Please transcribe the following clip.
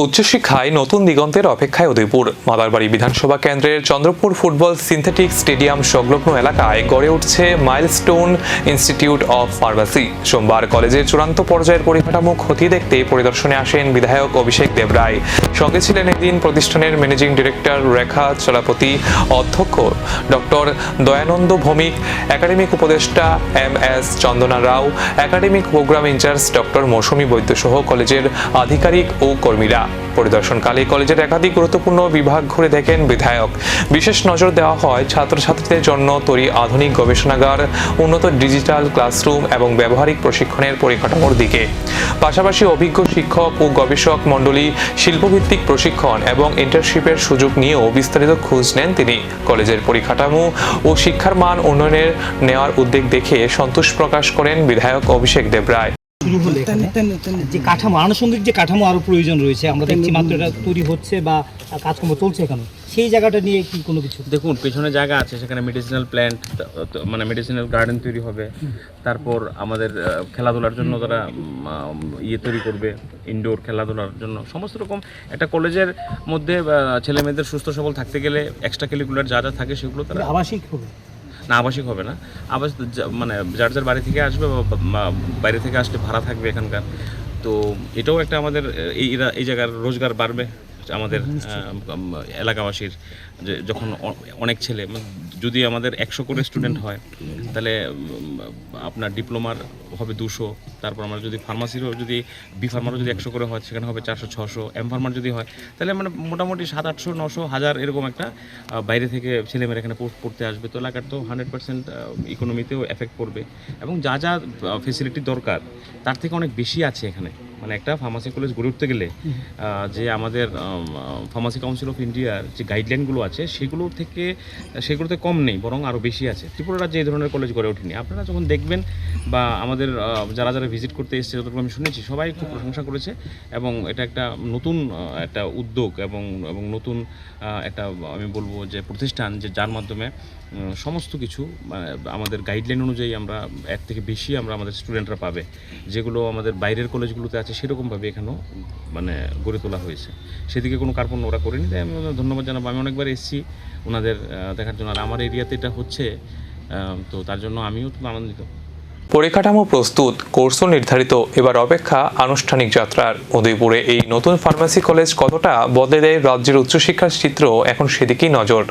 উচ্চশিক্ষায় নতুন দিগন্তের অপেক্ষায় উদয়পুর। মাদারবাড়ি বিধানসভা কেন্দ্রের চন্দ্রপুর ফুটবল সিনথেটিক স্টেডিয়াম সংলগ্ন এলাকায় গড়ে উঠছে মাইলস্টোন ইনস্টিটিউট অফ ফার্মাসি। সোমবার কলেজের চূড়ান্ত পর্যায়ের পরিকাঠামো খতিয়ে দেখতে পরিদর্শনে আসেন বিধায়ক অভিষেক দেবরায়। সঙ্গে ছিলেন এদিন প্রতিষ্ঠানের ম্যানেজিং ডিরেক্টর রেখা চলাপতি, অধ্যক্ষ ডক্টর দয়ানন্দ ভৌমিক, একাডেমিক উপদেষ্টা MS চন্দনা রাও, একাডেমিক প্রোগ্রাম ইনচার্জ ডক্টর মৌসুমী বৈদ্য সহ কলেজের আধিকারিক ও কর্মীরা। পরিদর্শনকালে কলেজের একাধিক গুরুত্বপূর্ণ বিভাগ ঘুরে দেখেন বিধায়ক। বিশেষ নজর দেওয়া হয় ছাত্রছাত্রীদের জন্য তৈরি আধুনিক গবেষণাগার, উন্নত ডিজিটাল ক্লাসরুম এবং ব্যবহারিক প্রশিক্ষণের পরিকাঠামোর দিকে। পাশাপাশি অভিজ্ঞ শিক্ষক ও গবেষক মণ্ডলী, শিল্পভিত্তিক প্রশিক্ষণ এবং ইন্টার্নশিপের সুযোগ নিয়েও বিস্তারিত খোঁজ নেন তিনি। কলেজের পরিকাঠামো ও শিক্ষার মান উন্নয়নের নেওয়ার উদ্যোগ দেখে সন্তোষ প্রকাশ করেন বিধায়ক অভিষেক দেবরায়। শুরু হলে এখানে যে কাঠামো, আনুষঙ্গিক যে কাঠামো আরো প্রয়োজন রয়েছে, আমরা দেখছি মাত্র এটা তৈরি হচ্ছে বা কাজকর্ম চলছে এখানে, সেই জায়গাটা নিয়ে কি কোনো কিছু? দেখুন, পেছনে জায়গা আছে, সেখানে মেডিসিনাল প্ল্যান্ট, মানে মেডিসিনাল গার্ডেন তৈরি হবে। তারপর আমাদের খেলাধুলার জন্য তারা তৈরি করবে, ইনডোর খেলাধুলার জন্য সমস্ত রকম। একটা কলেজের মধ্যে ছেলে মেয়েদের সুস্থ সবল থাকতে গেলে এক্সট্রা কারিকুলার যা যা থাকে সেগুলো তারা আবাসিক হবে না, আবাসিক হবে না, আবাস মানে যার যার বাড়ি থেকে আসবে বা বাইরে থেকে আসলে ভাড়া থাকবে এখানকার। তো এটাও একটা আমাদের এই জায়গার রোজগার বাড়বে আমাদের এলাকাবাসীর। যে যখন অনেক ছেলে, যদি আমাদের 100 করে স্টুডেন্ট হয় তাহলে আপনার ডিপ্লোমার হবে 200, তারপর আমরা যদি ফার্মাসিরও যদি বি ফার্মারও যদি 100 করে হয় সেখানে হবে 400, 600, এম ফার্মার যদি হয় তাহলে মানে মোটামুটি 700, 800, 900, 1000 এরকম একটা বাইরে থেকে ছেলেমেয়েরা এখানে পড়তে আসবে। তো এলাকার তো 100% ইকোনমিতেও এফেক্ট পড়বে এবং যা যা ফেসিলিটি দরকার তার থেকে অনেক বেশি আছে এখানে। মানে একটা ফার্মাসি কলেজ গড়ে উঠতে গেলে যে আমাদের ফার্মাসি কাউন্সিল অফ ইন্ডিয়ার যে গাইডলাইনগুলো আছে সেগুলোতে কম নেই, বরং আরও বেশি আছে। ত্রিপুরা রাজ্যে এই ধরনের কলেজ গড়ে ওঠেনি। আপনারা যখন দেখবেন বা আমাদের যারা যারা ভিজিট করতে এসেছে, যতটুকু আমি শুনেছি, সবাই খুব প্রশংসা করেছে এবং এটা একটা নতুন একটা উদ্যোগ এবং নতুন একটা আমি বলবো যে প্রতিষ্ঠান, যে যার মাধ্যমে সমস্ত কিছু আমাদের গাইডলাইন অনুযায়ী আমরা এর থেকে বেশি আমরা আমাদের স্টুডেন্টরা পাবে, যেগুলো আমাদের বাইরের কলেজগুলোতে আছে সেরকমভাবে এখানেও মানে গড়ে তোলা হয়েছে। সেদিকে কোনো কার্পণ্য ওরা করেনি, তাই আমি ধন্যবাদ জানাবো। আমি অনেকবার এসেছি ওনাদের দেখার জন্য, আর আমার এরিয়াতে এটা হচ্ছে, তো তার জন্য আমিও খুব আনন্দিত। পরিকাঠামো প্রস্তুত, কোর্সও নির্ধারিত, এবার অপেক্ষা আনুষ্ঠানিক যাত্রার। উদয়পুরে এই নতুন ফার্মাসি কলেজ কতটা বদলে দেয় রাজ্যের উচ্চশিক্ষার চিত্র, এখন সেদিকেই নজর।